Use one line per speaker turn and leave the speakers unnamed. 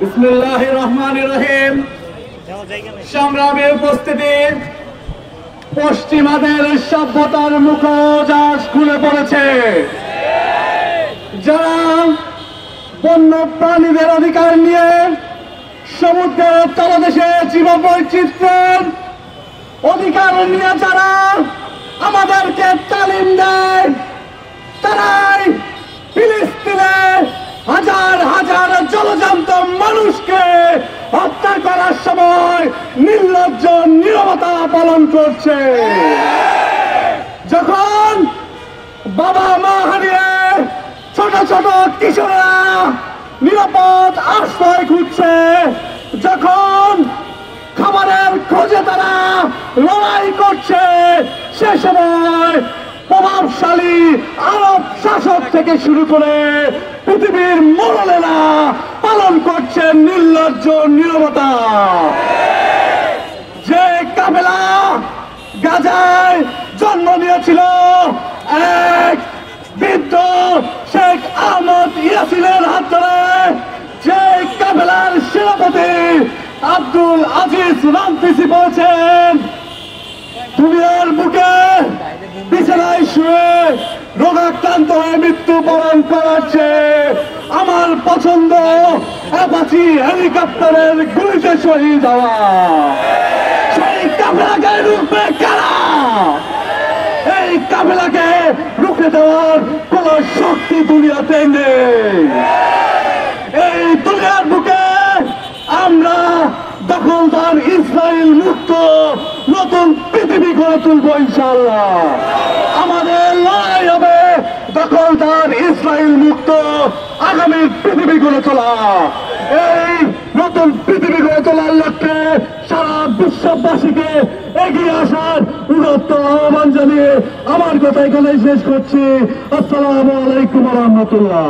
বিসমিল্লাহির রহমানির রহিম। সংগ্রামী উপস্থিতি, পশ্চিমাদের সভ্যতার মুখোশ খুলে পড়েছে। যারা বন্য প্রাণীদের অধিকার নিয়ে সমুদ্রের তলদেশে জীববৈচিত্র্যের অধিকার নিয়ে যারা আমাদেরকে তালিম দেয়, তারাই ফিলিস্তিনে হাজার হাজার জলজান্ত মানুষকে হত্যা করার সময় নির্লজ্জ নীরবতা পালন করছে। যখন বাবা মা হারিয়ে ছোট ছোট কিশোররা নিরাপদ আশ্রয় খুঁজছে, যখন খাবারের খোঁজে তারা লড়াই করছে, সে সময় প্রভাবশালী আরব শাসক থেকে শুরু করে পৃথিবীর মোড়লেরা পালন করছে নির্লজ্জ নীরবতা। যে কাফেলা গাজায় জন্ম নিয়েছিল এক বৃদ্ধ শেখ আহমদ ইয়াসিনের হাত ধরে, যে কাফেলার সেনাপতি আব্দুল আজিজ রামতিসি বলছেন, দুনিয়ার বুকে বিছানায় শুয়ে রোগাক্রান্ত হয়ে মৃত্যুবরণ করাচ্ছে আমার পছন্দ অ্যাপাচি হেলিকপ্টারের গুলিতে শহীদ হওয়া। সেই কাফেলাকে রুখবে কারা? এই কাফেলাকে রুখে দেওয়ার কোন শক্তি দুনিয়াতে নেই। এই দুনিয়ার বুকে আমরা দখলদার ইসরায়েল মুক্ত নতুন পৃথিবী গড়ে তুলব ইনশাআল্লাহ। আমাদের লড়াই হবে দখলদার ইসরায়েল মুক্ত আগামী পৃথিবী গড়ে তোলা। এই নতুন পৃথিবী গড়ে তোলার লক্ষ্যে সারা বিশ্ববাসীকে এগিয়ে আসার উদাত্ত আহ্বান জানিয়ে আমার কথা এখানে শেষ করছি। আসসালামু আলাইকুম ওয়া রাহমাতুল্লাহ।